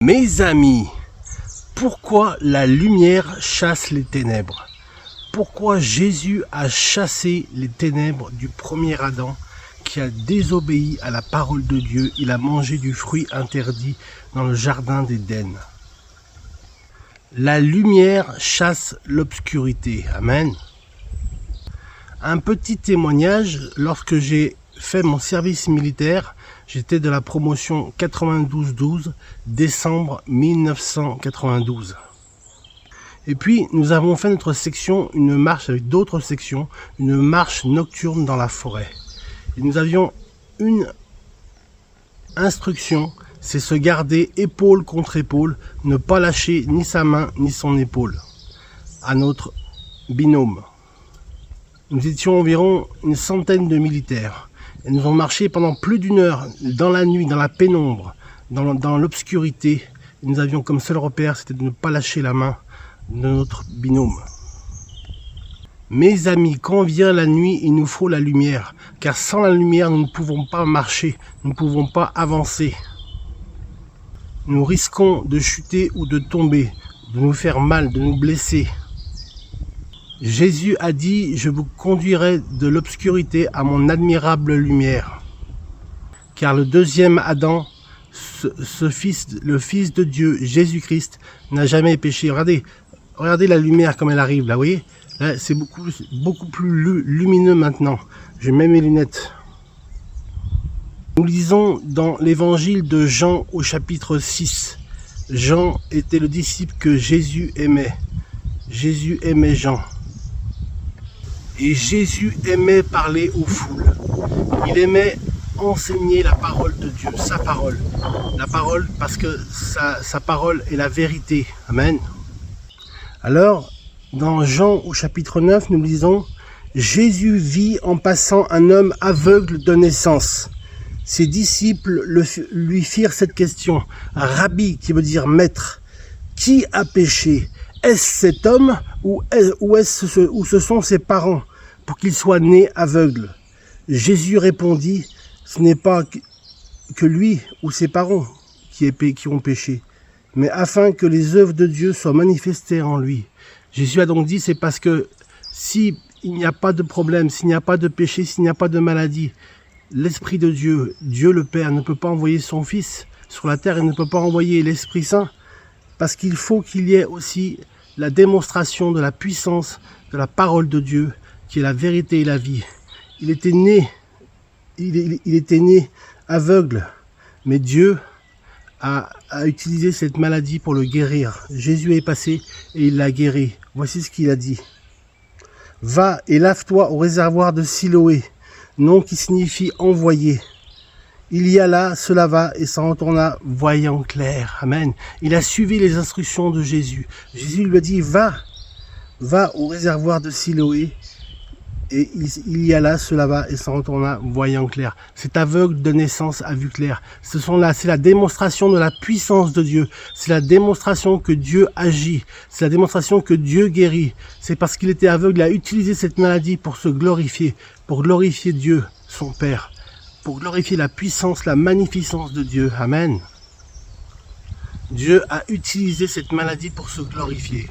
Mes amis, pourquoi la lumière chasse les ténèbres? Pourquoi Jésus a chassé les ténèbres du premier Adam qui a désobéi à la parole de Dieu? Il a mangé du fruit interdit dans le jardin d'Éden. La lumière chasse l'obscurité. Amen. Un petit témoignage, lorsque j'ai fait mon service militaire, j'étais de la promotion 92-12, décembre 1992. Et puis, nous avons fait notre section, une marche avec d'autres sections, une marche nocturne dans la forêt. Et nous avions une instruction, c'est se garder épaule contre épaule, ne pas lâcher ni sa main ni son épaule à notre binôme. Nous étions environ une centaine de militaires. Et nous avons marché pendant plus d'une heure, dans la nuit, dans la pénombre, dans l'obscurité. Nous avions comme seul repère, c'était de ne pas lâcher la main de notre binôme. Mes amis, quand vient la nuit, il nous faut la lumière. Car sans la lumière, nous ne pouvons pas marcher, nous ne pouvons pas avancer. Nous risquons de chuter ou de tomber, de nous faire mal, de nous blesser. Jésus a dit, je vous conduirai de l'obscurité à mon admirable lumière. Car le deuxième Adam, le Fils de Dieu, Jésus-Christ, n'a jamais péché. Regardez la lumière comme elle arrive là, vous voyez? Là, c'est beaucoup plus lumineux maintenant. Je mets mes lunettes. Nous lisons dans l'évangile de Jean au chapitre 6. Jean était le disciple que Jésus aimait. Jésus aimait Jean. Et Jésus aimait parler aux foules. Il aimait enseigner la parole de Dieu, sa parole. La parole parce que sa parole est la vérité. Amen. Alors, dans Jean au chapitre 9, nous lisons « Jésus vit en passant un homme aveugle de naissance. Ses disciples lui firent cette question. « Rabbi » qui veut dire maître, « qui a péché ? Est-ce cet homme ou ce sont ses parents pour qu'il soit né aveugle ?» Jésus répondit, ce n'est pas que lui ou ses parents qui ont péché, mais afin que les œuvres de Dieu soient manifestées en lui. Jésus a donc dit, c'est parce que s'il n'y a pas de problème, s'il n'y a pas de péché, s'il n'y a pas de maladie, l'Esprit de Dieu, Dieu le Père, ne peut pas envoyer son Fils sur la terre, il ne peut pas envoyer l'Esprit Saint, parce qu'il faut qu'il y ait aussi la démonstration de la puissance de la parole de Dieu, qui est la vérité et la vie. Il était né aveugle, mais Dieu a utilisé cette maladie pour le guérir. Jésus est passé et il l'a guéri. Voici ce qu'il a dit. « Va et lave-toi au réservoir de Siloé, nom qui signifie envoyé. Il y alla, se lava et s'en retourna voyant clair. » Amen. Il a suivi les instructions de Jésus. Jésus lui a dit, va au réservoir de Siloé. Et il y alla, se lava et s'en retourna voyant clair. Cet aveugle de naissance a vu clair. C'est la démonstration de la puissance de Dieu. C'est la démonstration que Dieu agit. C'est la démonstration que Dieu guérit. C'est parce qu'il était aveugle, il a utilisé cette maladie pour se glorifier, pour glorifier Dieu, son Père, pour glorifier la puissance, la magnificence de Dieu. Amen. Dieu a utilisé cette maladie pour se glorifier.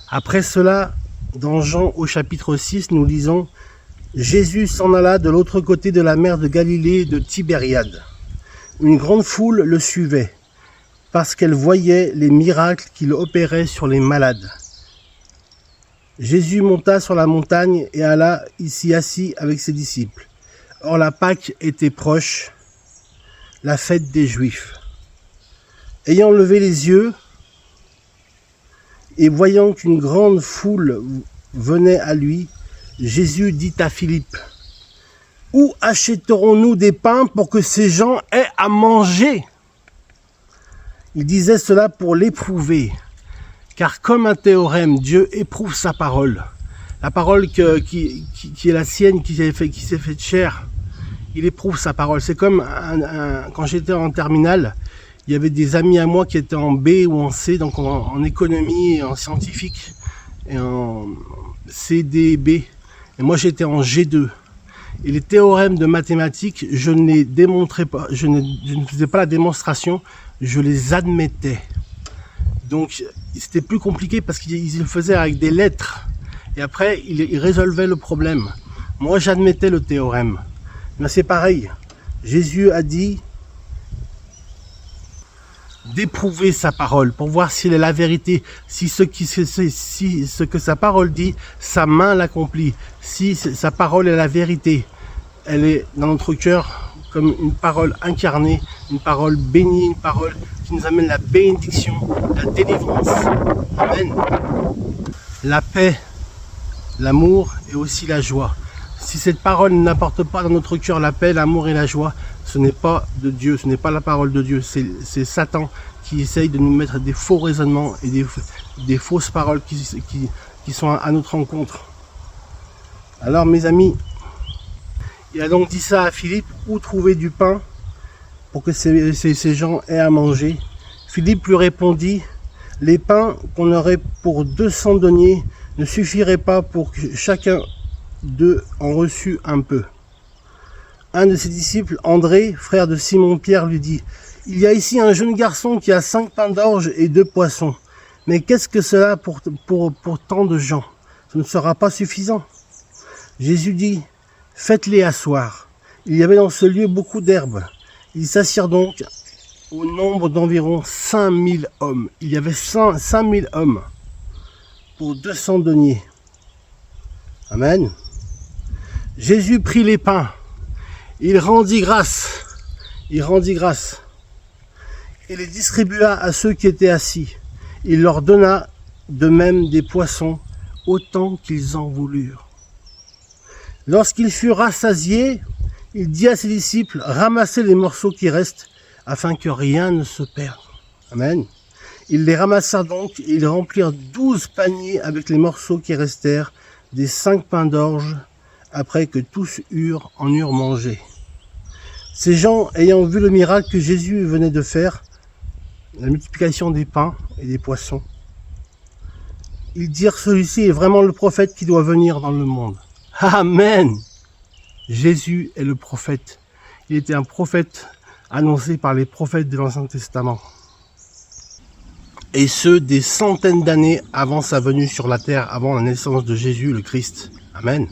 Après cela, dans Jean au chapitre 6, nous lisons « Jésus s'en alla de l'autre côté de la mer de Galilée de Tibériade. Une grande foule le suivait, parce qu'elle voyait les miracles qu'il opérait sur les malades. Jésus monta sur la montagne et alla s'y assit avec ses disciples. Or la Pâque était proche, la fête des Juifs. Ayant levé les yeux, et voyant qu'une grande foule venait à lui, Jésus dit à Philippe, « Où achèterons-nous des pains pour que ces gens aient à manger ?» Il disait cela pour l'éprouver, car comme un théorème, Dieu éprouve sa parole. La parole qui est la sienne, qui s'est faite chair, il éprouve sa parole. C'est comme quand j'étais en terminale, il y avait des amis à moi qui étaient en B ou en C, donc en économie et en scientifique, et en C, D, B. Et moi j'étais en G2. Et les théorèmes de mathématiques, je ne les démontrais pas, je ne faisais pas la démonstration je les admettais. Donc c'était plus compliqué parce qu'ils le faisaient avec des lettres. Et après, ils résolvaient le problème. Moi, j'admettais le théorème. Mais c'est pareil. Jésus a dit d'éprouver sa parole pour voir s'il est la vérité, si ce que sa parole dit, sa main l'accomplit, si sa parole est la vérité, elle est dans notre cœur comme une parole incarnée, une parole bénie, une parole qui nous amène la bénédiction, la délivrance. Amen. La paix, l'amour et aussi la joie. Si cette parole n'apporte pas dans notre cœur la paix, l'amour et la joie, ce n'est pas de Dieu, ce n'est pas la parole de Dieu, c'est Satan qui essaye de nous mettre des faux raisonnements et des fausses paroles qui sont à notre rencontre. Alors mes amis, il a donc dit ça à Philippe, où trouver du pain pour que ces gens aient à manger. Philippe lui répondit, les pains qu'on aurait pour 200 deniers ne suffiraient pas pour que chacun d'eux en reçut un peu. Un de ses disciples, André, frère de Simon-Pierre, lui dit, il y a ici un jeune garçon qui a 5 pains d'orge et 2 poissons. Mais qu'est-ce que cela pour tant de gens? Ce ne sera pas suffisant. Jésus dit, faites-les asseoir. Il y avait dans ce lieu beaucoup d'herbes. Ils s'assirent donc au nombre d'environ 5000 hommes. Il y avait 5000 hommes pour 200 deniers. Amen. Jésus prit les pains. Il rendit grâce. Et les distribua à ceux qui étaient assis. Il leur donna de même des poissons, autant qu'ils en voulurent. Lorsqu'ils furent rassasiés, il dit à ses disciples, ramassez les morceaux qui restent, afin que rien ne se perde. Amen. Ils les ramassèrent donc, et ils remplirent 12 paniers avec les morceaux qui restèrent, des 5 pains d'orge, après que tous en eurent mangé. Ces gens, ayant vu le miracle que Jésus venait de faire, la multiplication des pains et des poissons, ils dirent, celui-ci est vraiment le prophète qui doit venir dans le monde. Amen. Jésus est le prophète. Il était un prophète annoncé par les prophètes de l'Ancien Testament. Et ce, des centaines d'années avant sa venue sur la terre, avant la naissance de Jésus, le Christ. Amen.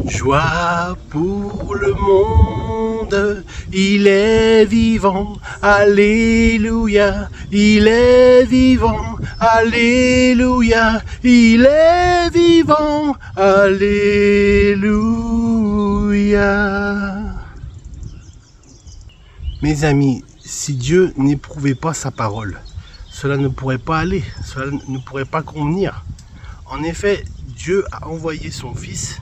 Joie pour le monde, il est vivant, alléluia, il est vivant, alléluia, il est vivant, alléluia. Mes amis, si Dieu n'éprouvait pas sa parole, cela ne pourrait pas aller, cela ne pourrait pas convenir. En effet, Dieu a envoyé son Fils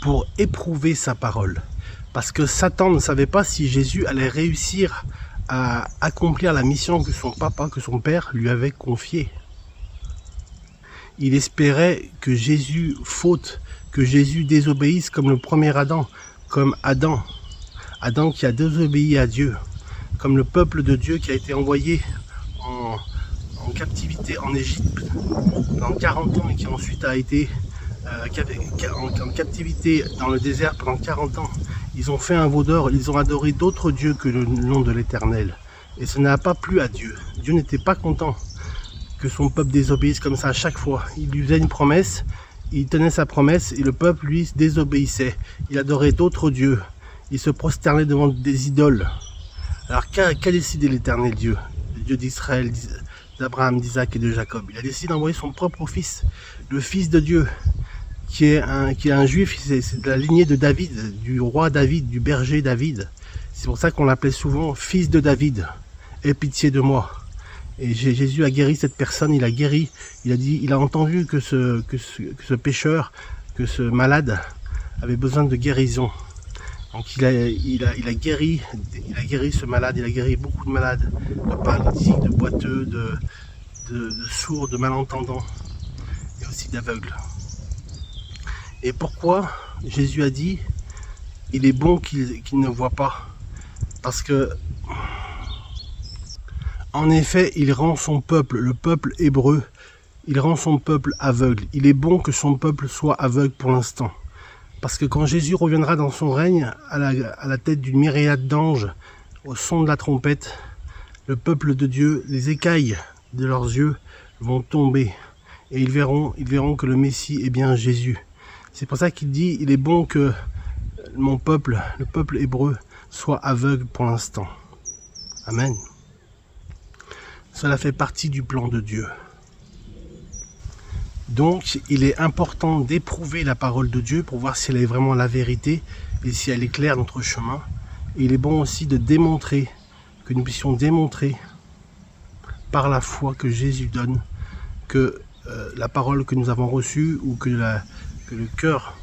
pour éprouver sa parole. Parce que Satan ne savait pas si Jésus allait réussir à accomplir la mission que son papa, que son père lui avait confiée. Il espérait que Jésus faute, que Jésus désobéisse comme le premier Adam, comme Adam. Adam qui a désobéi à Dieu, comme le peuple de Dieu qui a été envoyé en captivité en Égypte pendant 40 ans et qui ensuite a été en captivité dans le désert pendant 40 ans. Ils ont fait un veau d'or, ils ont adoré d'autres dieux que le nom de l'Éternel. Et ça n'a pas plu à Dieu. Dieu n'était pas content que son peuple désobéisse comme ça à chaque fois. Il lui faisait une promesse, il tenait sa promesse et le peuple lui désobéissait. Il adorait d'autres dieux. Il se prosternait devant des idoles. Alors qu'a décidé l'Éternel Dieu, le Dieu d'Israël, d'Abraham, d'Isaac et de Jacob? Il a décidé d'envoyer son propre fils, le fils de Dieu, qui est un juif, c'est de la lignée de David, du roi David, du berger David. C'est pour ça qu'on l'appelait souvent fils de David. Aie pitié de moi. Et Jésus a guéri cette personne, il a guéri, il a entendu que ce pécheur, que ce malade avait besoin de guérison. Donc il a guéri ce malade, il a guéri beaucoup de malades, de paralytiques, de boiteux, de sourds, de malentendants et aussi d'aveugles. Et pourquoi Jésus a dit il est bon qu'il ne voit pas? Parce que en effet, il rend son peuple, le peuple hébreu, il rend son peuple aveugle. Il est bon que son peuple soit aveugle pour l'instant. Parce que quand Jésus reviendra dans son règne, à la tête d'une myriade d'anges, au son de la trompette, le peuple de Dieu, les écailles de leurs yeux vont tomber et ils verront que le Messie est bien Jésus. C'est pour ça qu'il dit, il est bon que mon peuple, le peuple hébreu, soit aveugle pour l'instant. Amen. Cela fait partie du plan de Dieu. Donc, il est important d'éprouver la parole de Dieu pour voir si elle est vraiment la vérité et si elle éclaire notre chemin. Et il est bon aussi de démontrer, que nous puissions démontrer par la foi que Jésus donne, que la parole que nous avons reçue ou que le cœur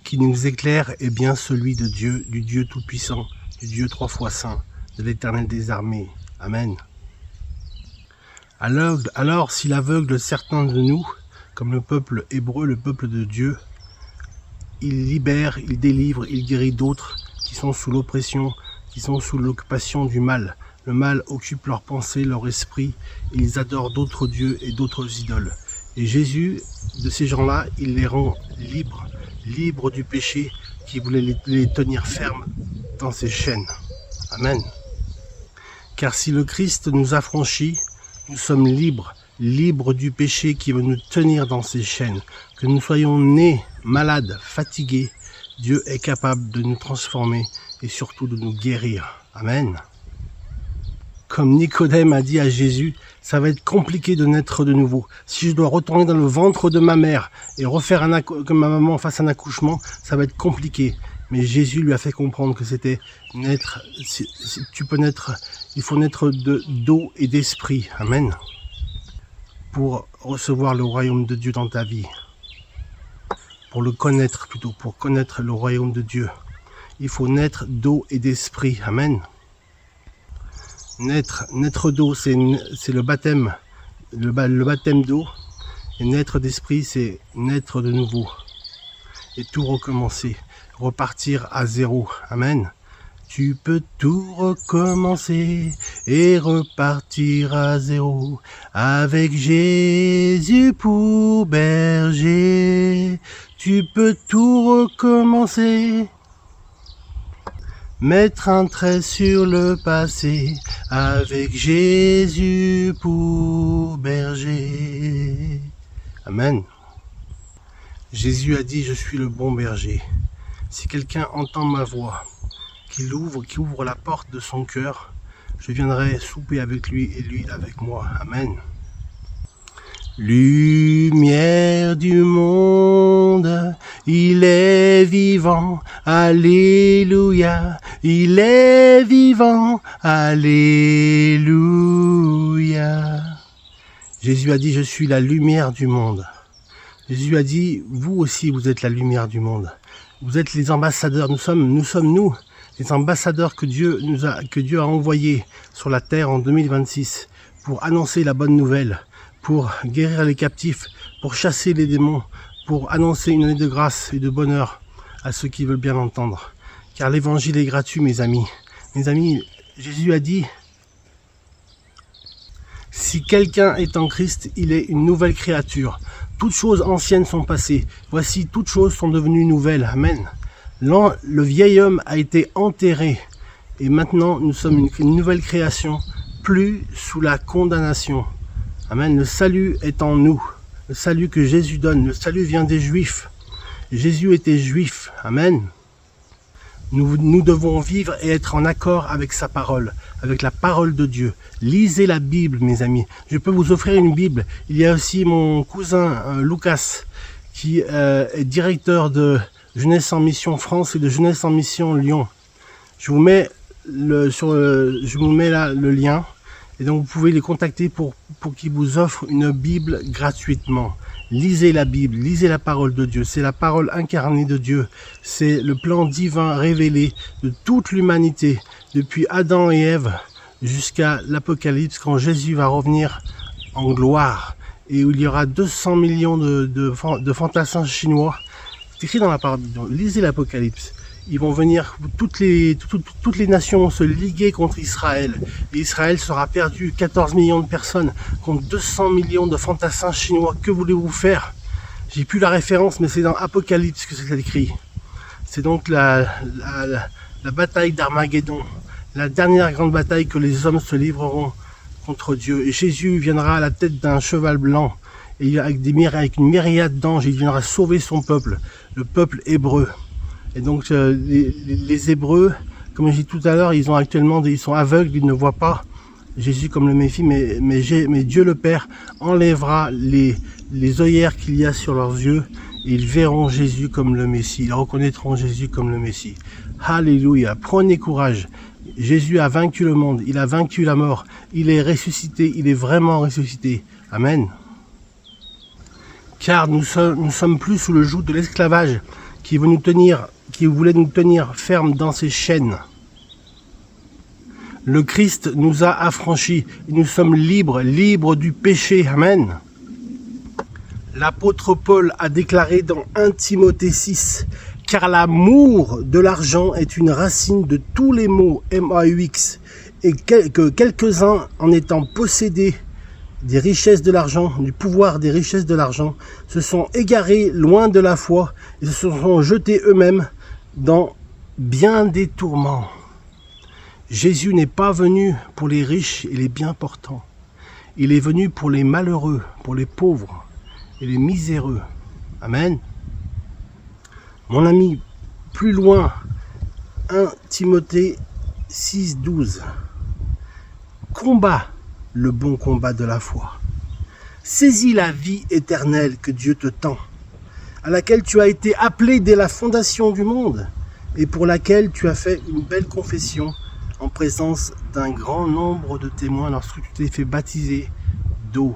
qui nous éclaire est bien celui de Dieu, du Dieu Tout-Puissant, du Dieu 3 fois Saint, de l'Éternel des armées. Amen. Alors, s'il aveugle certains de nous, comme le peuple hébreu, le peuple de Dieu, il libère, il délivre, il guérit d'autres qui sont sous l'oppression, qui sont sous l'occupation du mal. Le mal occupe leurs pensées, leur esprit, et ils adorent d'autres dieux et d'autres idoles. Et Jésus, de ces gens-là, il les rend libres du péché qui voulait les tenir fermes dans ses chaînes. Amen. Car si le Christ nous affranchit, nous sommes libres du péché qui veut nous tenir dans ses chaînes. Que nous soyons nés, malades, fatigués, Dieu est capable de nous transformer et surtout de nous guérir. Amen. Comme Nicodème a dit à Jésus, ça va être compliqué de naître de nouveau. Si je dois retourner dans le ventre de ma mère et refaire que ma maman fasse un accouchement, ça va être compliqué. Mais Jésus lui a fait comprendre que c'était naître, il faut naître d'eau et d'esprit. Amen. Pour recevoir le royaume de Dieu dans ta vie. Pour le connaître plutôt, pour connaître le royaume de Dieu. Il faut naître d'eau et d'esprit. Amen. Naître d'eau, c'est le baptême. Le baptême d'eau. Et naître d'esprit, c'est naître de nouveau. Et tout recommencer. Repartir à zéro. Amen. Tu peux tout recommencer et repartir à zéro avec Jésus pour berger. Tu peux tout recommencer. Mettre un trait sur le passé avec Jésus pour berger. Amen. Jésus a dit, je suis le bon berger. Si quelqu'un entend ma voix, qui ouvre la porte de son cœur, je viendrai souper avec lui et lui avec moi. Amen. Lumière du monde, il est vivant, alléluia, il est vivant, alléluia. Jésus a dit, je suis la lumière du monde. Jésus a dit, vous aussi vous êtes la lumière du monde. Vous êtes les ambassadeurs, nous sommes les ambassadeurs que Dieu a envoyés sur la terre en 2026 pour annoncer la bonne nouvelle, pour guérir les captifs, pour chasser les démons, pour annoncer une année de grâce et de bonheur à ceux qui veulent bien l'entendre. Car l'évangile est gratuit, mes amis. Mes amis, Jésus a dit, si quelqu'un est en Christ, il est une nouvelle créature. Toutes choses anciennes sont passées. Voici, toutes choses sont devenues nouvelles. Amen. Le vieil homme a été enterré. Et maintenant, nous sommes une nouvelle création, plus sous la condamnation. Amen. Le salut est en nous. Le salut que Jésus donne. Le salut vient des Juifs. Jésus était juif. Amen. Nous devons vivre et être en accord avec sa parole, avec la parole de Dieu. Lisez la Bible, mes amis. Je peux vous offrir une Bible. Il y a aussi mon cousin Lucas, qui est directeur de Jeunesse en Mission France et de Jeunesse en Mission Lyon. Je vous mets là le lien. Et donc vous pouvez les contacter pour qu'ils vous offrent une Bible gratuitement. Lisez la Bible, lisez la parole de Dieu. C'est la parole incarnée de Dieu. C'est le plan divin révélé de toute l'humanité, depuis Adam et Ève jusqu'à l'Apocalypse, quand Jésus va revenir en gloire et où il y aura 200 millions de fantassins chinois. C'est écrit dans la parole de Dieu. Lisez l'Apocalypse. Ils vont venir, toutes les nations vont se liguer contre Israël. Et Israël sera perdu, 14 millions de personnes contre 200 millions de fantassins chinois. Que voulez-vous faire? J'ai plus la référence, mais c'est dans Apocalypse que c'est écrit. C'est donc la la bataille d'Armageddon, la dernière grande bataille que les hommes se livreront contre Dieu. Et Jésus viendra à la tête d'un cheval blanc, et avec une myriade d'anges, il viendra sauver son peuple, le peuple hébreu. Et donc les Hébreux, comme je dis tout à l'heure, ils sont aveugles, ils ne voient pas Jésus comme le Messie, mais Dieu le Père enlèvera les œillères qu'il y a sur leurs yeux, et ils verront Jésus comme le Messie, ils reconnaîtront Jésus comme le Messie. Alléluia, prenez courage. Jésus a vaincu le monde, il a vaincu la mort, il est ressuscité, il est vraiment ressuscité. Amen. Car nous sommes plus sous le joug de l'esclavage qui voulait nous tenir fermes dans ses chaînes. Le Christ nous a affranchis et nous sommes libres du péché. Amen. L'apôtre Paul a déclaré dans 1 Timothée 6, « Car l'amour de l'argent est une racine de tous les maux, M-A-U-X, et que quelques-uns, en étant possédés des richesses de l'argent, du pouvoir des richesses de l'argent, se sont égarés loin de la foi et se sont jetés eux-mêmes dans bien des tourments. » Jésus n'est pas venu pour les riches et les bien portants. Il est venu pour les malheureux, pour les pauvres et les miséreux. Amen. Mon ami, plus loin, 1 Timothée 6, 12. Combat le bon combat de la foi. Saisis la vie éternelle que Dieu te tend, à laquelle tu as été appelé dès la fondation du monde et pour laquelle tu as fait une belle confession en présence d'un grand nombre de témoins lorsque tu t'es fait baptiser d'eau.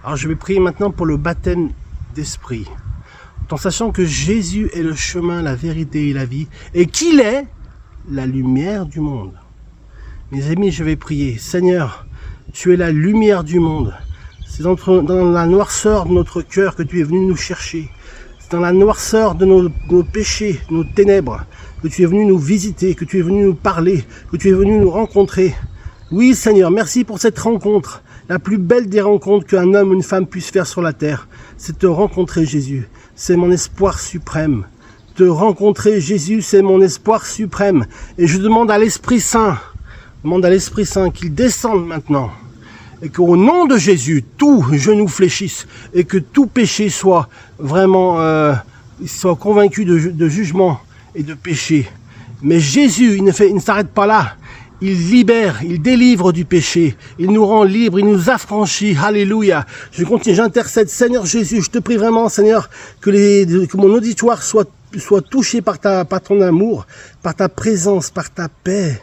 Alors je vais prier maintenant pour le baptême d'esprit, en sachant que Jésus est le chemin, la vérité et la vie, et qu'il est la lumière du monde. Mes amis, je vais prier. Seigneur, tu es la lumière du monde. C'est dans la noirceur de notre cœur que tu es venu nous chercher. C'est dans la noirceur de nos péchés, nos ténèbres, que tu es venu nous visiter, que tu es venu nous parler, que tu es venu nous rencontrer. Oui, Seigneur, merci pour cette rencontre. La plus belle des rencontres qu'un homme ou une femme puisse faire sur la terre, c'est te rencontrer, Jésus. C'est mon espoir suprême. Te rencontrer, Jésus, c'est mon espoir suprême. Et je demande à l'Esprit Saint, qu'il descende maintenant. Et qu'au nom de Jésus, tout genou fléchisse et que tout péché soit vraiment soit convaincu de jugement et de péché. Mais Jésus, il ne s'arrête pas là. Il libère, il délivre du péché, il nous rend libres, il nous affranchit. Alléluia. Je continue, j'intercède. Seigneur Jésus, je te prie vraiment, Seigneur, que mon auditoire soit touché par ton amour, par ta présence, par ta paix,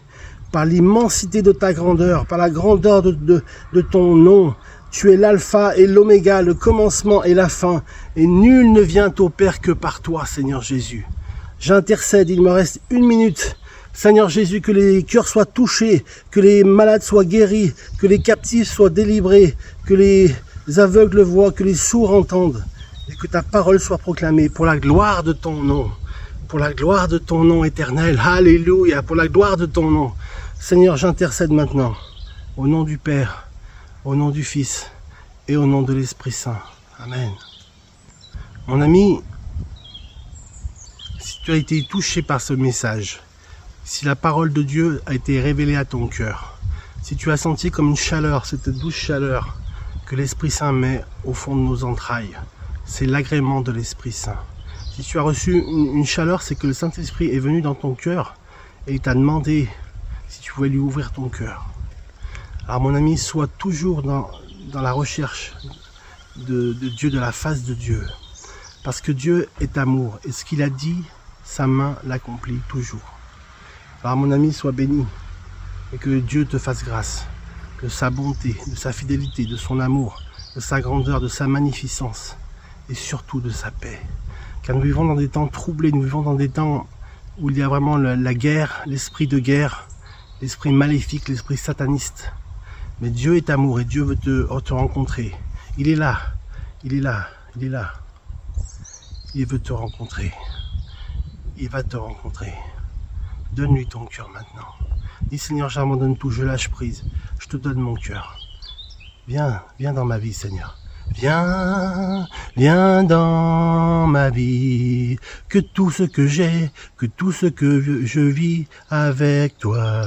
par l'immensité de ta grandeur, par la grandeur de ton nom. Tu es l'alpha et l'oméga, le commencement et la fin, et nul ne vient au Père que par toi, Seigneur Jésus. J'intercède, il me reste 1 minute. Seigneur Jésus, que les cœurs soient touchés, que les malades soient guéris, que les captifs soient délivrés, que les aveugles voient, que les sourds entendent, et que ta parole soit proclamée pour la gloire de ton nom, pour la gloire de ton nom éternel. Alléluia, pour la gloire de ton nom. Seigneur, j'intercède maintenant, au nom du Père, au nom du Fils et au nom de l'Esprit Saint. Amen. Mon ami, si tu as été touché par ce message, si la parole de Dieu a été révélée à ton cœur, si tu as senti comme une chaleur, cette douce chaleur que l'Esprit Saint met au fond de nos entrailles, c'est l'agrément de l'Esprit Saint. Si tu as reçu une chaleur, c'est que le Saint-Esprit est venu dans ton cœur et il t'a demandé si tu pouvais lui ouvrir ton cœur. Alors mon ami, sois toujours dans la recherche de Dieu, de la face de Dieu. Parce que Dieu est amour et ce qu'il a dit, sa main l'accomplit toujours. Alors mon ami, sois béni et que Dieu te fasse grâce de sa bonté, de sa fidélité, de son amour, de sa grandeur, de sa magnificence et surtout de sa paix. Car nous vivons dans des temps troublés, nous vivons dans des temps où il y a vraiment la guerre, l'esprit de guerre, l'esprit maléfique, l'esprit sataniste. Mais Dieu est amour et Dieu veut te rencontrer. Il est là, il est là, il est là. Il veut te rencontrer. Il va te rencontrer. Donne-lui ton cœur maintenant. Dis Seigneur, j'abandonne tout, je lâche prise. Je te donne mon cœur. Viens dans ma vie Seigneur. Viens, viens dans ma vie, que tout ce que j'ai, que tout ce que je vis avec toi.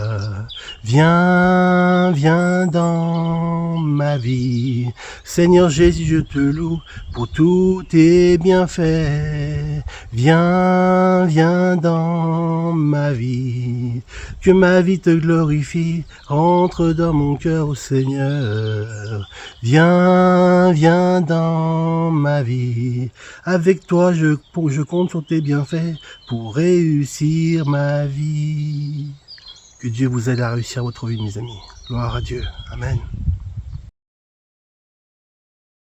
Viens, viens dans ma vie. Seigneur Jésus, je te loue pour tous tes bienfaits. Viens, viens dans ma vie, que ma vie te glorifie, rentre dans mon cœur, ô Seigneur. Viens, viens dans ma vie. Avec toi, je compte sur tes bienfaits pour réussir ma vie. Que Dieu vous aide à réussir votre vie, mes amis. Gloire à Dieu. Amen.